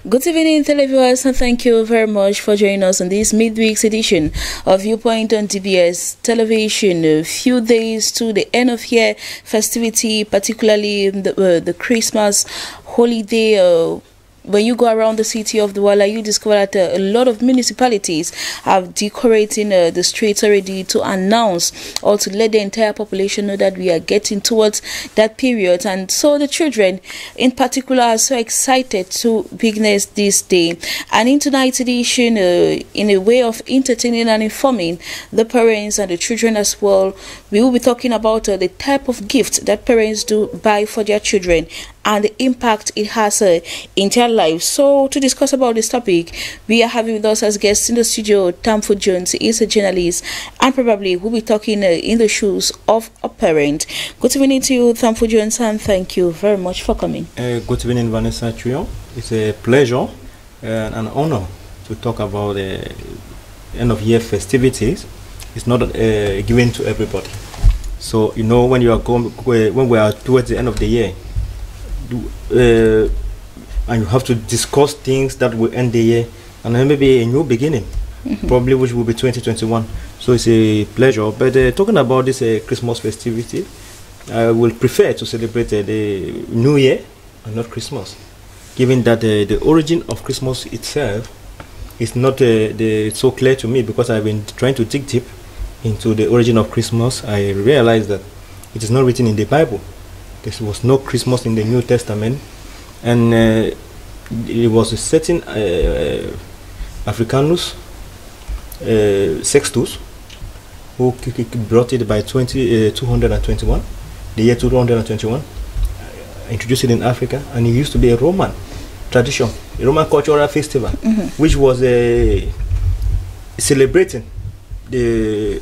Good evening, televiewers, and thank you very much for joining us on this midweek's edition of Viewpoint on DBS Television. A few days to the end of year festivity, particularly the Christmas holiday. When you go around the city of Douala, you discover that a lot of municipalities have decorating the streets already to announce or to let the entire population know that we are getting towards that period. And so the children in particular are so excited to witness this day. And in tonight's edition, in a way of entertaining and informing the parents and the children as well, we will be talking about the type of gift that parents do buy for their children and the impact it has in their lives. So to discuss about this topic, we are having with us as guests in the studio Tamford Jones. He is a journalist and probably will be talking in the shoes of a parent. Good evening to you, Tamford Jones, and thank you very much for coming. Good evening, Vanessa Chuyon. It's a pleasure and an honor to talk about the end of year festivities. It's not given to everybody. So you know, when you are when we are towards the end of the year, and you have to discuss things that will end the year and then maybe a new beginning, probably which will be 2021. So it's a pleasure. But talking about this Christmas festivity, I will prefer to celebrate the New Year and not Christmas, given that the origin of Christmas itself is not so clear to me, because I've been trying to dig deep into the origin of Christmas. I realized that it is not written in the Bible. There was no Christmas in the New Testament, and it was a certain Africanus Sextus who brought it by 221, the year 221, introduced it in Africa, and it used to be a Roman tradition, a Roman cultural festival, which was celebrating that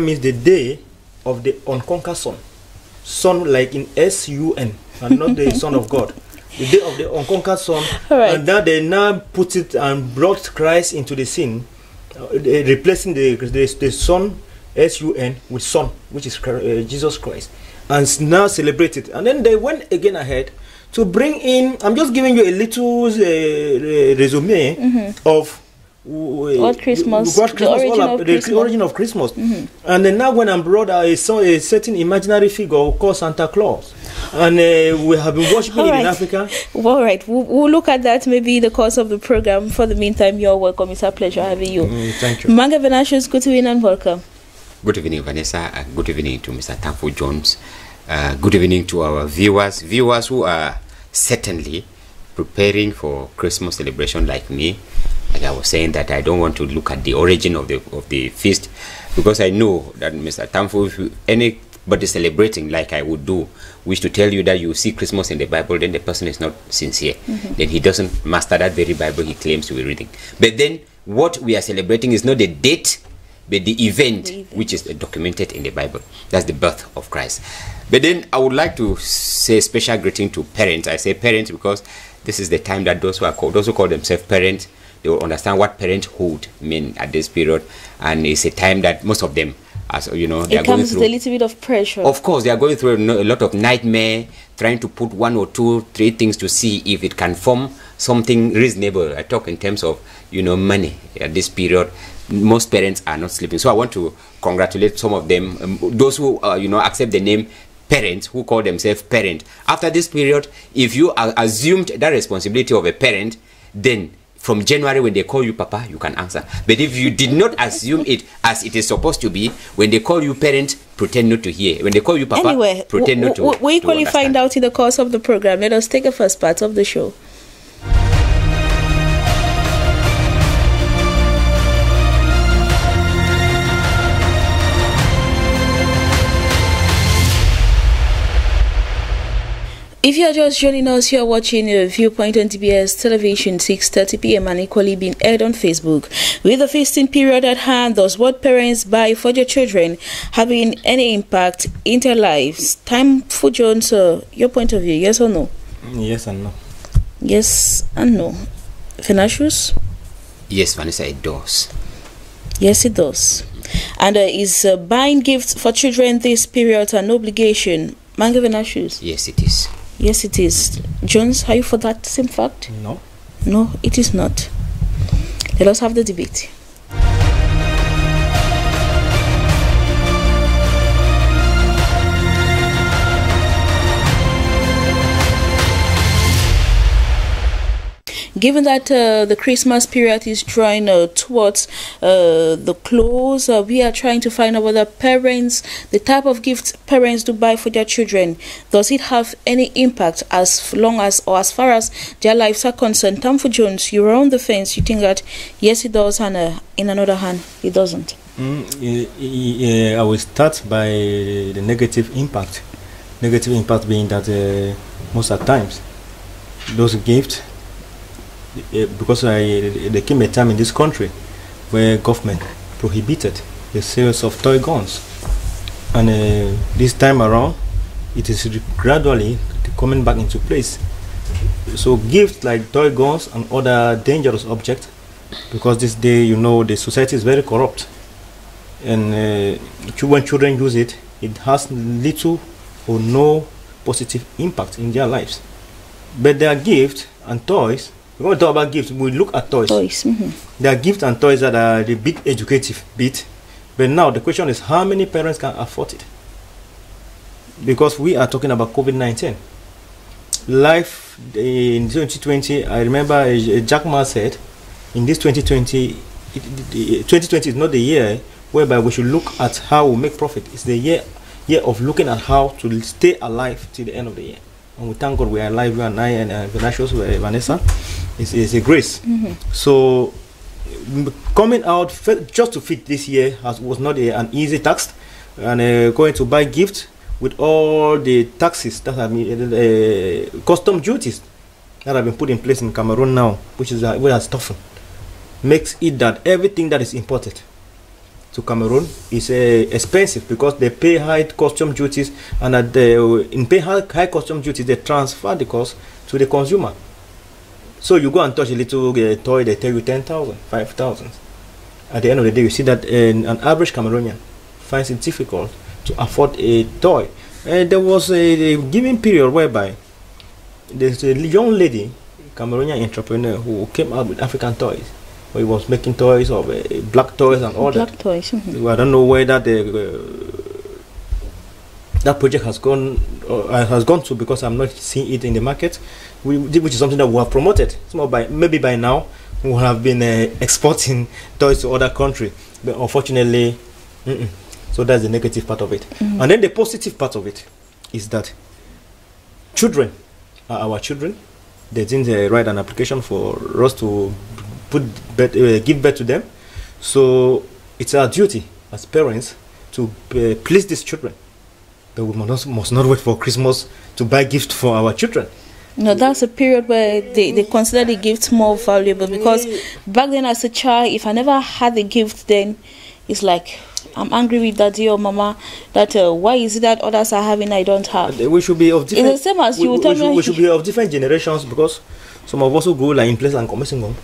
means the day of the unconquered son. Son like in S-U-N, and not the Son of God. The day of the unconquered son. Right. And that they now put it and brought Christ into the scene, replacing the Son, S-U-N, with Son, which is Jesus Christ, and now celebrated. And then they went again ahead to bring in, I'm just giving you a little resume of what Christmas, the origin of Christmas. And then now when I'm brought, I saw a certain imaginary figure called Santa Claus, and we have been worshiping it in Africa. All right, we'll look at that maybe in the course of the program. For the meantime, you're welcome. It's a pleasure having you. Thank you. Manga Venashus, good evening and welcome. Good evening, Vanessa, and good evening to Mr. Tamford Jones. Good evening to our viewers who are certainly preparing for Christmas celebration like me. Like I was saying, that I don't want to look at the origin of the feast, because I know that Mr. Tamford, if anybody celebrating like I would do, wish to tell you that you see Christmas in the Bible, then the person is not sincere. Then he doesn't master that very Bible he claims to be reading. But then what we are celebrating is not the date, but the event which is documented in the Bible. That's the birth of Christ. But then I would like to say special greeting to parents. I say parents because this is the time that those who call themselves parents, they will understand what parenthood means at this period, and it's a time that most of them, as you know, they are going through a little bit of pressure. Of course, they are going through a lot of nightmare, trying to put 1 or 2, 3 things to see if it can form something reasonable. I talk in terms of, you know, money at this period. Most parents are not sleeping, so I want to congratulate some of them, those who you know, accept the name parents, who call themselves parent. After this period, if you assumed that responsibility of a parent, then from January, when they call you Papa, you can answer. But if you did not assume it as it is supposed to be, when they call you parent, pretend not to hear. When they call you Papa, anyway, pretend not to we equally find out in the course of the program. Let us take a first part of the show. If you are just joining us, you are watching Viewpoint on DBS Television, 6:30 p.m. and equally being aired on Facebook. With the feasting period at hand, does what parents buy for their children having any impact in their lives? Tamford Jones, your point of view, yes or no? Yes and no. Yes and no. Venashus? Yes, Vanessa, it does. Yes, it does. And is buying gifts for children this period an obligation? Manga Venashus? Yes, it is. Yes, it is. Jones, are you for that same fact? No. No, it is not. Let us have the debate. Given that the Christmas period is drawing towards the close, we are trying to find out whether parents, the type of gifts parents do buy for their children, does it have any impact as long as or as far as their lives are concerned? Tamfo Jones, you're on the fence. You think that yes, it does, and in another hand, it doesn't. I will start by the negative impact. Negative impact being that most of the times those gifts, because there came a time in this country where government prohibited the sales of toy guns, and this time around it is gradually coming back into place. So gifts like toy guns and other dangerous objects, because this day, you know, the society is very corrupt, and when children use it, it has little or no positive impact in their lives. But there are gifts and toys. When we talk about gifts, we look at toys. There are gifts and toys that are the big educative bit. But now the question is, how many parents can afford it? Because we are talking about COVID-19. Life in 2020, I remember Jack Ma said, in this 2020, 2020 is not the year whereby we should look at how we make profit. It's the year of looking at how to stay alive till the end of the year. And we thank God we are alive, you and I, and Vanessa. It's a grace. So coming out just to fit this year was not an easy task, and going to buy gifts with all the taxes that have been custom duties that have been put in place in Cameroon now, which is where has toughened, makes it that everything that is imported to Cameroon is expensive, because they pay high custom duties, and in paying high custom duties, they transfer the cost to the consumer. So you go and touch a little toy, they tell you 10,000, 5,000. At the end of the day, you see that an average Cameroonian finds it difficult to afford a toy. There was a given period whereby there's a young lady, Cameroonian entrepreneur, who came out with African toys. He was making toys of black toys and all that. Black toys. I don't know where that that project has gone to, because I'm not seeing it in the market, which is something that we have promoted. Maybe by now we will have been exporting toys to other countries, but unfortunately, so that's the negative part of it. And then the positive part of it is that children are our children. They didn't write an application for us to give birth to them, so it's our duty as parents to please these children. But we must not wait for Christmas to buy gifts for our children. No, that's a period where they consider the gift more valuable, because back then as a child, if I never had the gift, then it's like I'm angry with daddy or mama that why is it that others are having I don't have. We should be of different. It's the same as you tell me. We should be of different generations, because some of us who go like in place and commercial home,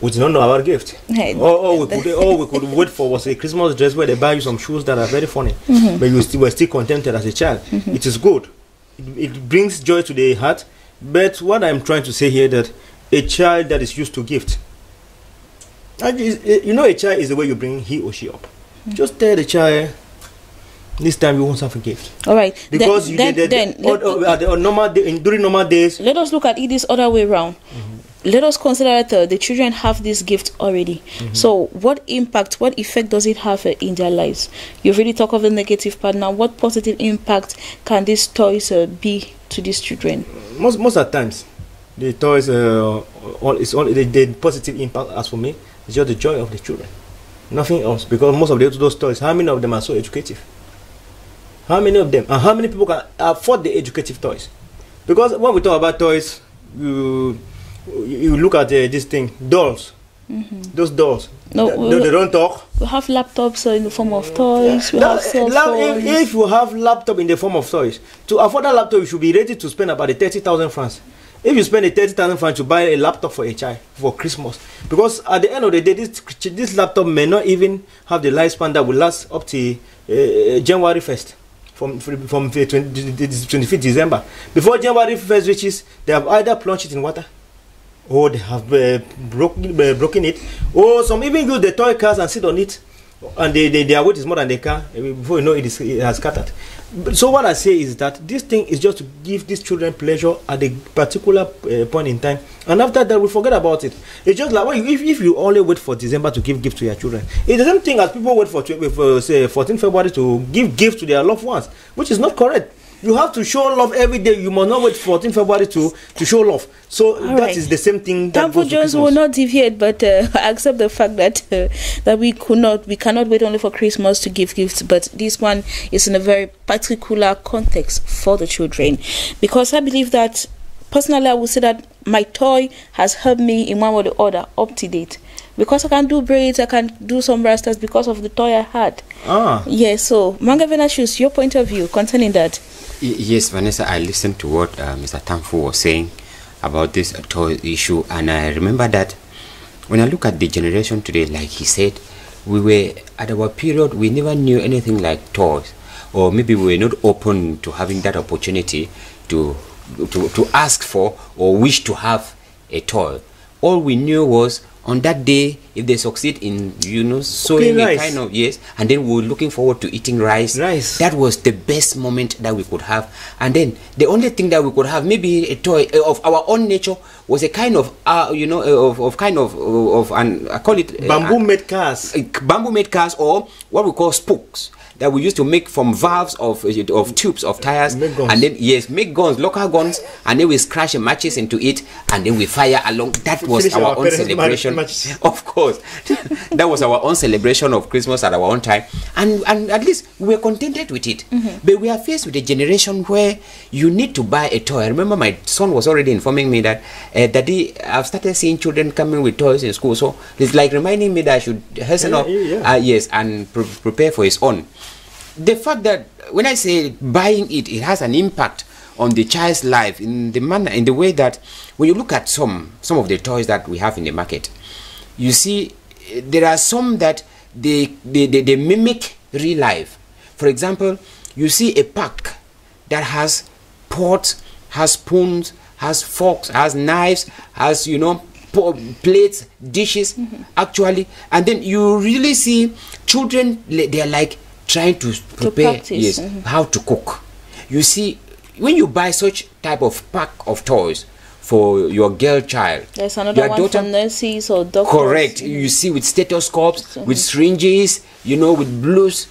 we did not know our gift. All we could wait for was a Christmas dress where they buy you some shoes that are very funny, but you were still contented as a child. It is good. It brings joy to the heart. But what I'm trying to say here, that a child that is used to gift, you know, a child is the way you bring he or she up. Just tell the child, this time you won't have a gift. All right. Because during normal days. Let us look at it this other way around. Let us consider that the children have this gift already. So what impact, what effect does it have in their lives? You've really talked of the negative part. Now, what positive impact can these toys be to these children? Most of the times, the toys, the positive impact, as for me, is just the joy of the children. Nothing else. Because most of those toys, how many of them are so educative? How many of them? And how many people can afford the educative toys? Because when we talk about toys, you look at this thing, dolls. Those dolls. No, they don't talk. We have laptops in the form of toys. We have cell phones. If you have laptop in the form of toys, to afford that laptop, you should be ready to spend about 30,000 francs. If you spend 30,000 francs to buy a laptop for a child for Christmas, because at the end of the day, this laptop may not even have the lifespan that will last up to January 1st. from the 25th December. Before January 1st reaches, they have either plunged it in water, or they have broken it, or some even use the toy cars and sit on it, and their weight is more than the car. Before you know it, it has scattered. So what I say is that this thing is just to give these children pleasure at a particular point in time, and after that we forget about it. It's just like if you only wait for December to give gifts to your children, it's the same thing as people wait for say 14 February to give gifts to their loved ones, which is not correct. You have to show love every day. You must not wait 14 February to show love. So that is the same thing. Thankful Jones will not deviate, but accept the fact that that we cannot wait only for Christmas to give gifts. But this one is in a very particular context for the children, because I believe that personally, I would say that my toy has helped me in one way or the other up to date. Because I can do braids, I can do some rastas because of the toy I had. Yes, so Manga Venashus, your point of view concerning that? Yes, Vanessa, I listened to what Mr. Thankful was saying about this toy issue, and I remember that when I look at the generation today, like he said, we were at our period, we never knew anything like toys, or maybe we were not open to having that opportunity to ask for or wish to have a toy. All we knew was on that day, if they succeed in, you know, sewing a kind of, yes, and then we were looking forward to eating rice. That was the best moment that we could have. And then the only thing that we could have, maybe a toy of our own nature, was a kind of, you know, and I call it bamboo made cars. Bamboo made cars, or what we call spokes, that we used to make from valves of tubes of tires, and then make guns, local guns, and then we scratch matches into it, and then we fire along. That was our own celebration. Of course, that was our own celebration of Christmas at our own time, and at least we were contented with it. But we are faced with a generation where you need to buy a toy. I remember my son was already informing me that Daddy, I've started seeing children coming with toys in school, so it's like reminding me that I should hasten up, yes, and prepare for his own. The fact that when I say buying it, it has an impact on the child's life in the manner, in the way that when you look at some of the toys that we have in the market, you see there are some that they mimic real life. For example, you see a pack that has pots, has spoons, has forks, has knives, has, you know, plates, dishes, actually, and then you really see children, they are like trying to prepare how to cook. You see, when you buy such type of pack of toys for your girl child, there's another one from nurses or doctors. Correct. You see, with stethoscopes, with syringes, you know, with blues.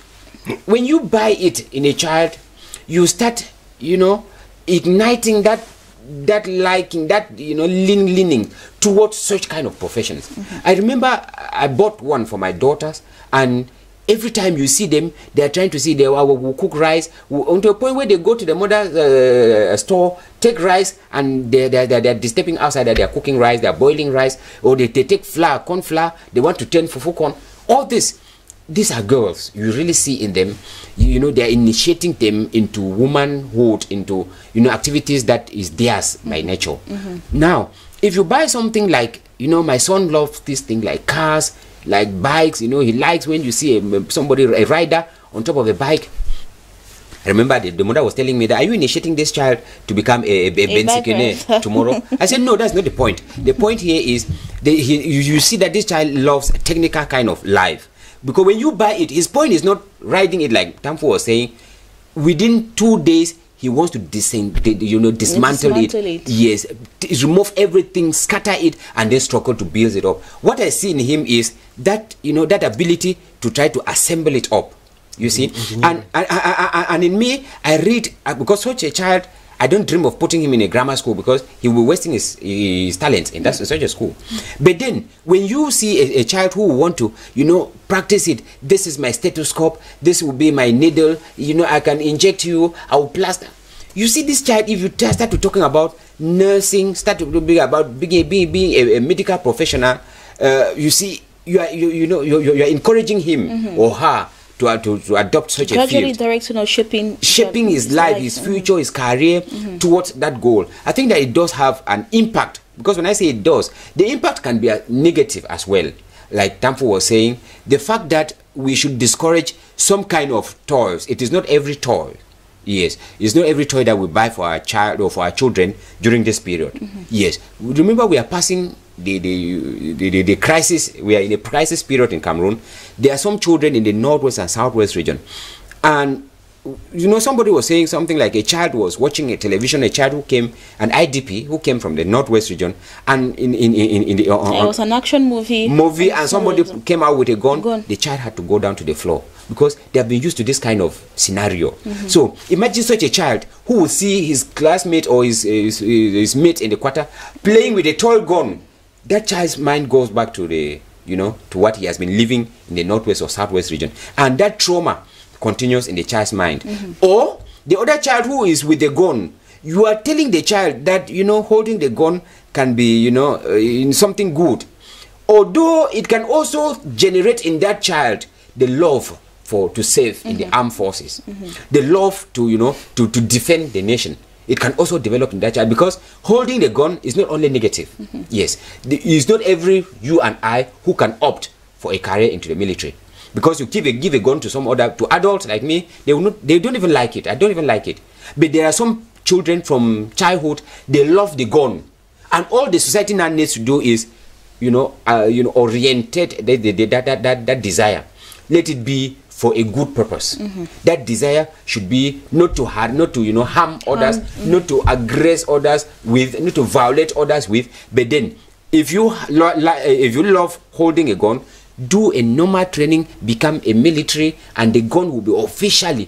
When you buy it in a child, you start, you know, igniting that liking, that, you know, leaning towards such kind of professions. I remember I bought one for my daughters, and every time you see them, they are trying to see, they will cook rice, unto a point where they go to the mother's store, take rice, and they're stepping outside, that they are cooking rice, they are boiling rice, or they take flour, corn flour, they want to turn fufu corn. All this, these are girls. You really see in them, you know, they are initiating them into womanhood, into, you know, activities that is theirs by nature. Now, if you buy something like, you know, my son loves this thing like cars, like bikes, you know, he likes when you see a rider on top of a bike. I remember the mother was telling me that, are you initiating this child to become a bensikene tomorrow? I said, no, that's not the point. The point here is you see that this child loves a technical kind of life, because when you buy it, his point is not riding it like Tamfu was saying. Within 2 days, he wants to dismantle it. Yes, remove everything, scatter it, and then struggle to build it up. What I see in him is that, you know, that ability to try to assemble it up. You see, and in me, I read, because such a child, I don't dream of putting him in a grammar school, because he will be wasting his talents in such a school. But then, when you see a child who will want to, you know, practice it, this is my stethoscope, this will be my needle, you know, I can inject you, I will plaster. You see this child, if you start to talking about nursing, start to be about being a medical professional, you see, you're encouraging him or her to adopt such a field. Gradually directing or shaping his life, his future, his career towards that goal. I think that it does have an impact, because when I say it does, the impact can be a negative as well. Like Tamfu was saying, the fact that we should discourage some kind of toys. It is not every toy Yes, it's not every toy that we buy for our child or for our children during this period. Yes, remember we are passing the crisis. We are in a crisis period in Cameroon. There are some children in the northwest and southwest region, and you know, somebody was saying something like a child was watching a television, a child who came, an IDP who came from the northwest region, and in the it was an action movie, and somebody came out with a gun. The child had to go down to the floor because they have been used to this kind of scenario. So imagine such a child who will see his classmate or his mate in the quarter playing with a toy gun. That child's mind goes back to the, you know, to what he has been living in the northwest or southwest region, and that trauma continues in the child's mind. Or the other child who is with the gun, you are telling the child that, you know, holding the gun can be, you know, in something good, although it can also generate in that child the love to serve in the armed forces, the love to, you know, to defend the nation. It can also develop in that child, because holding the gun is not only negative. Yes, it's not every you and I who can opt for a career into the military. Because you give a gun to some to adults like me, they don't even like it. I don't even like it. But there are some children from childhood, they love the gun, and all the society now needs to do is, orientate that desire. Let it be for a good purpose. That desire should be not to harm others, not to aggress others with, not to violate others with. But then, if you love holding a gun, do a normal training, become a military, and the gun will be officially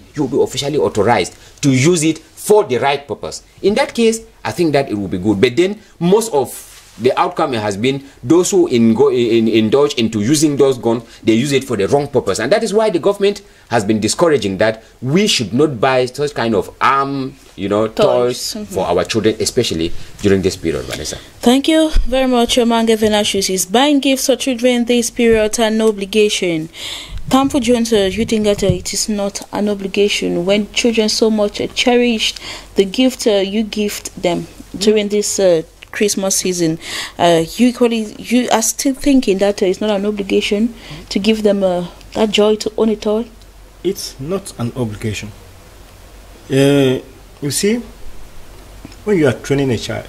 authorized to use it for the right purpose. In that case, I think that it will be good. But then most of the outcome has been those who indulge into using those guns, they use it for the wrong purpose. And that is why the government has been discouraging that we should not buy such kind of toys for our children, especially during this period, Vanessa. Thank you very much, Mange Venashus. Is buying gifts for children this period an obligation? Thankful Jones, you think that it is not an obligation when children so much cherish the gift you gift them during this Christmas season? You are still thinking that it's not an obligation to give them that joy to own a toy? It's not an obligation. You see, when you are training a child,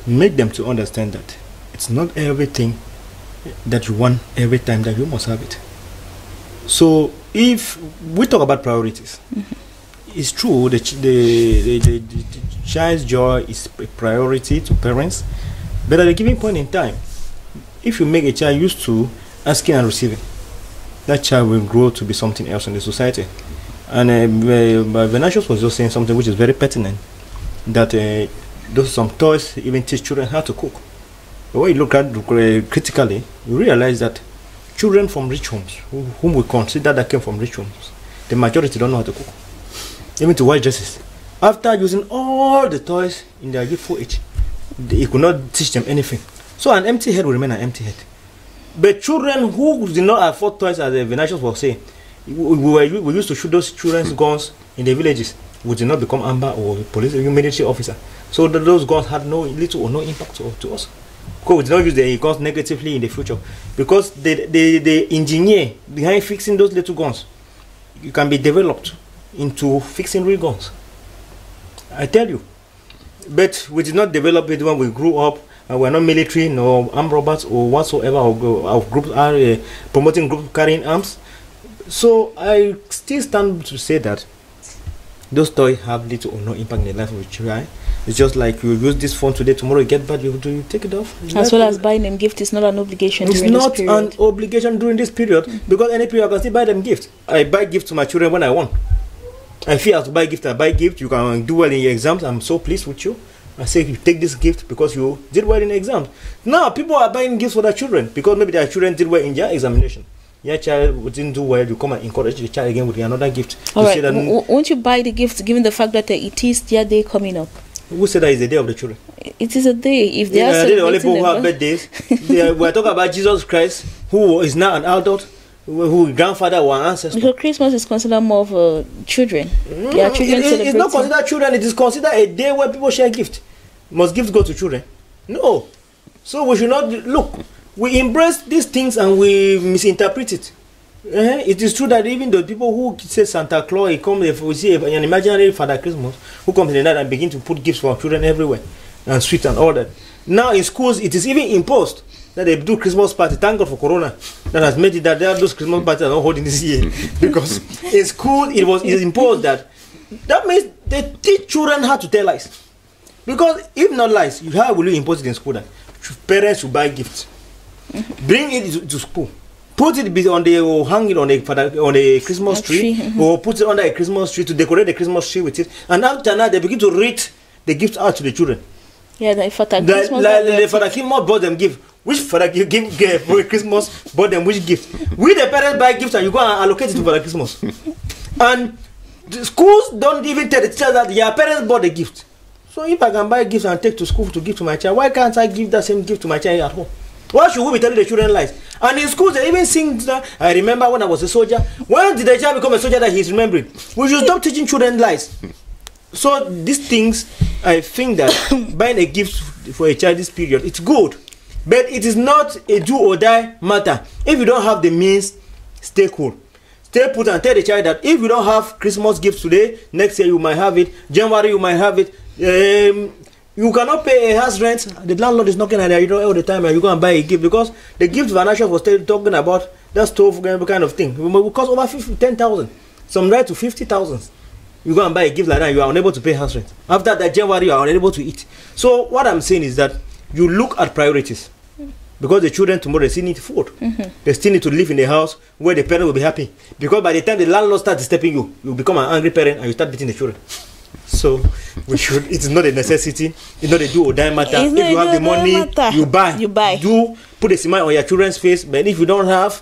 make them to understand that it's not everything that you want every time that you must have it. So if we talk about priorities, it's true the child's joy is a priority to parents, but at a given point in time, if you make a child used to asking and receiving, that child will grow to be something else in the society. And Venatius was just saying something which is very pertinent, that some toys even teach children how to cook. But when you look at critically, you realize that children from rich homes, whom we consider that came from rich homes, the majority don't know how to cook, even to wear dresses. After using all the toys in their youthful age, they could not teach them anything. So an empty head will remain an empty head. But children who did not afford toys, as Venatius was saying, we used to shoot those children's guns in the villages, we did not become AMBA or police or military officer. So those guns had little or no impact to us. Because we did not use the guns negatively in the future. Because the engineer behind fixing those little guns, you can be developed into fixing real guns. I tell you. But we did not develop it when we grew up. We are not military, nor armed robots, or whatsoever. Our groups are promoting groups carrying arms. So I still stand to say that those toys have little or no impact in the life of a child. It's just like you use this phone today, tomorrow you get bad, you take it off. As well as buying them gift is not an obligation during this period. It's not an obligation during this period, because any period I can still buy them gifts. I buy gifts to my children when I want. I feel I have to buy gift, I buy gift. You can do well in your exams. I'm so pleased with you. I say you take this gift because you did well in the exams. Now people are buying gifts for their children because maybe their children did well in their examination. Your child didn't do well, you come and encourage the child again with another gift. All right. Won't you buy the gift given the fact that it is their day coming up? Who said that is the day of the children? It is a day. If they are celebrating the only people who have birthdays. We're talking about Jesus Christ, who is now an adult, who grandfather or ancestor. Because Christmas is considered more of children. They are children celebrating. It's not considered children. It is considered a day where people share gift. Must gifts go to children? No. So we should not look. We embrace these things and we misinterpret it. It is true that even the people who say Santa Claus, he comes, if we see an imaginary Father Christmas who comes in the night and begin to put gifts for children everywhere and sweets and all that. Now in schools, it is even imposed that they do Christmas party. Thank God for Corona that has made it that those Christmas parties are not holding this year, because in school it was imposed that means they teach children how to tell lies. Because if not lies, how will you impose it in school that parents should buy gifts, bring it to school, put it on the, or hang it on a Christmas tree, or put it under a Christmas tree to decorate the Christmas tree with it, and after that they begin to read the gifts out to the children. Yeah, the Father Christmas bought them gift. Which Father give for Christmas bought them which gift? We the parents buy gifts and you go and allocate it to Father Christmas. And the schools don't even tell the teachers that your parents bought the gift. So if I can buy gifts and take to school to give to my child, why can't I give that same gift to my child at home? Why should we be telling the children lies? And in schools they even sing that. I remember when I was a soldier. When did the child become a soldier that he's remembering? We should stop teaching children lies. So these things, I think that buying a gift for a child this period, it's good. But it is not a do or die matter. If you don't have the means, stay cool. Stay put and tell the child that if you don't have Christmas gifts today, next year you might have it. January you might have it. You cannot pay a house rent. The landlord is knocking at your door all the time, and you go and buy a gift, because the gift Vanessa was talking about, that stove kind of thing, it will cost over 10,000. Some right to 50,000. You go and buy a gift like that, you are unable to pay house rent. After that January, you are unable to eat. So what I'm saying is that you look at priorities, because the children tomorrow, they still need food. They still need to live in a house where the parent will be happy, because by the time the landlord starts disturbing you, you become an angry parent and you start beating the children. So we should, it's not a necessity, it's not a do or die matter. If you have the money, you buy. Do put a smile on your children's face. But if you don't have,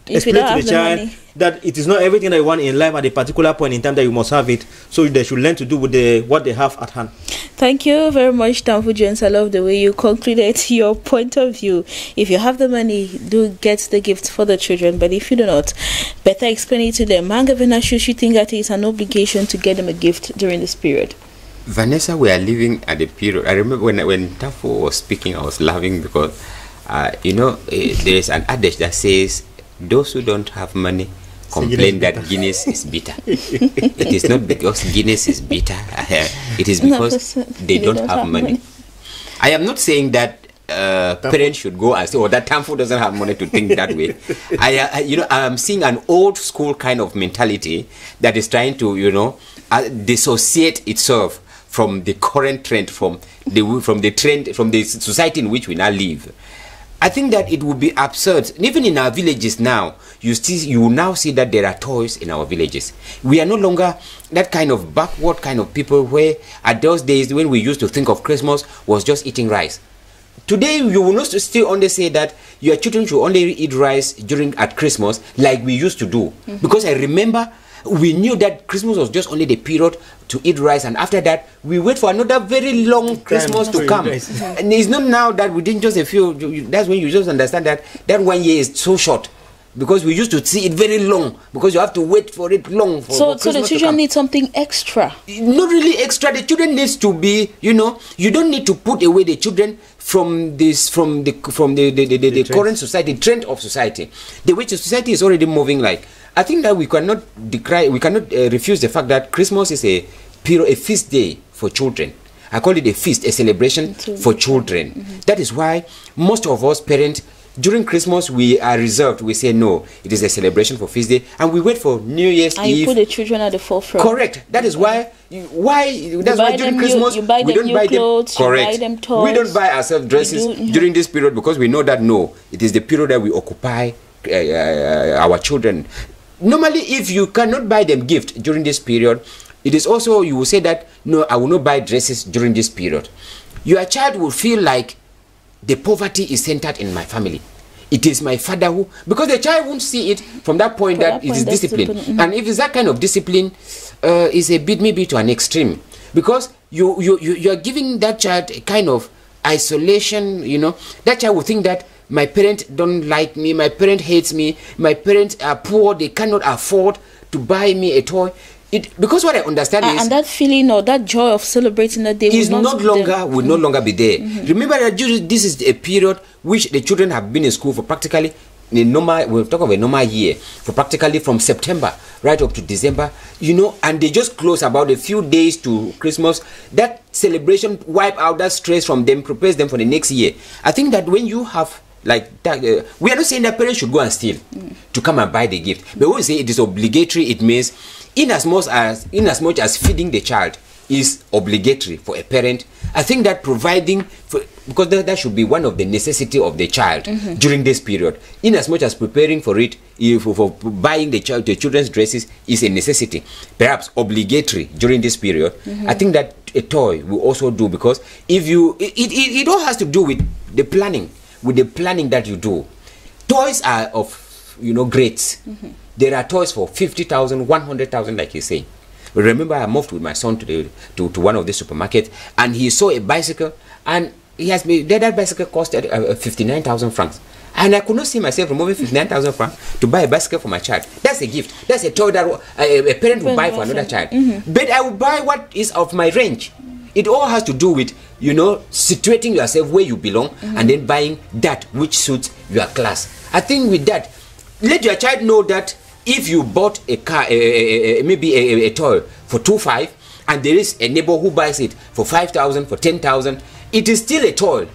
explain to the child that it is not everything that you want in life at a particular point in time that you must have it. So they should learn to do with what they have at hand. Thank you very much, Tanfu Jones. I love the way you concluded your point of view. If you have the money, do get the gift for the children. But if you do not, better explain it to them. Manga Vanessa, should you think that it's an obligation to get them a gift during this period? Vanessa, we are living at a period. I remember when Tanfu was speaking, I was laughing because, there is an adage that says, those who don't have money complain that Guinness is bitter. It is not because Guinness is bitter. It is because they don't have money. I am not saying that parents should go and say, "Oh, that Tanfu doesn't have money," to think that way. I am seeing an old school kind of mentality that is trying to, dissociate itself from the current trend, from the society in which we now live. I think that it would be absurd. Even in our villages now, you now see that there are toys in our villages. We are no longer that kind of backward kind of people where at those days when we used to think of Christmas was just eating rice. Today you will not still only say that your children should only eat rice at Christmas like we used to do. Because I remember we knew that Christmas was just only the period to eat rice, and after that we wait for another very long Christmas to come. And it's not now that within just a few, that's when you just understand that 1 year is so short, because we used to see it very long, because you have to wait for it long for so the children need something extra. Not really extra. The children needs to be, you don't need to put away the children from the current society, trend of society. The way society is already moving, like, I think that we cannot refuse the fact that Christmas is a feast day for children. I call it a feast, a celebration for children. That is why most of us parents, during Christmas, we are reserved. We say, no, it is a celebration for feast day, and we wait for New Year's Eve. And you put the children at the forefront. Correct. That is why. That's why during Christmas we don't buy them. Correct. You buy them toys. We don't buy ourselves dresses during this period, because we know that it is the period that we occupy our children. Normally, if you cannot buy them gift during this period, it is also, you will say that, no, I will not buy dresses during this period. Your child will feel like the poverty is centered in my family. It is my father who, because the child won't see it from that point that it is discipline. And if it's that kind of discipline, is a bit maybe to an extreme, because you are giving that child a kind of isolation. That child will think that my parents don't like me, my parent hates me, my parents are poor, they cannot afford to buy me a toy. Because what I understand is, and that feeling or that joy of celebrating that day will no longer be there. Remember that this is a period which the children have been in school for practically a normal, we'll talk of a normal year, for practically from September right up to December, you know, and they just close about a few days to Christmas, that celebration wipe out that stress from them, prepares them for the next year. I think that when you have like that, we are not saying that parents should go and steal to come and buy the gift, but when we say it is obligatory, it means in as much as feeding the child is obligatory for a parent, I think that providing for, because that should be one of the necessity of the child during this period. In as much as preparing for it, for buying the children's dresses is a necessity, perhaps obligatory during this period. I think that a toy will also do, because if you, it all has to do with the planning, that you do. Toys are of, you know, grades. There are toys for 50,000, 100,000, like you say. Remember, I moved with my son to one of the supermarkets, and he saw a bicycle, and he has made that bicycle costed 59,000 francs, and I could not see myself removing 59,000 francs to buy a bicycle for my child. That's a gift. That's a toy that a parent will buy for another child. But I will buy what is of my range. It all has to do with, you know, situating yourself where you belong, and then buying that which suits your class. I think with that, let your child know that if you bought a car, maybe a toy for 2,500, and there is a neighbor who buys it for 5,000, for 10,000, it is still a toy.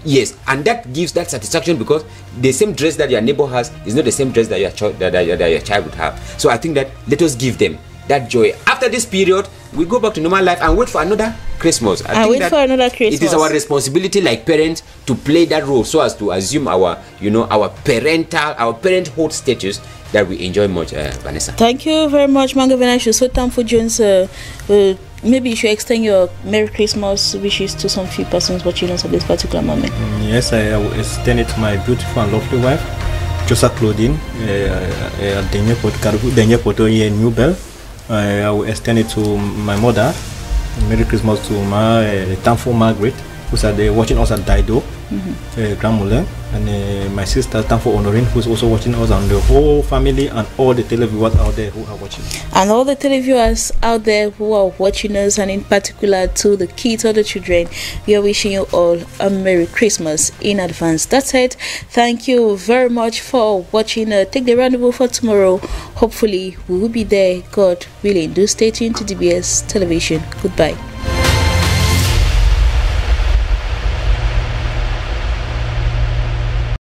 Yes, and that gives that satisfaction, because the same dress that your neighbor has is not the same dress that your child would have. So I think that let us give them that joy. After this period, we go back to normal life and wait for another Christmas. I think for another Christmas. It is our responsibility, like parents, to play that role so as to assume our, you know, our parenthood status that we enjoy much, Vanessa. Thank you very much, Mango Venash. So Thankful Jones. Maybe you should extend your Merry Christmas wishes to some few persons watching us at this particular moment. Yes, I will extend it to my beautiful and lovely wife, Josa Claudine, Denya Poto New Bell. I will extend it to my mother. Merry Christmas to my thankful Margaret, who's watching us at Dido, Grandmother, and my sister thankful Honorine, who's also watching us, and the whole family and all the televiewers out there who are watching. And all the televiewers out there who are watching us, and in particular to the kids or the children, we are wishing you all a Merry Christmas in advance. That's it. Thank you very much for watching. Take the rendezvous for tomorrow. Hopefully we will be there, God willing. Do stay tuned to DBS Television. Goodbye.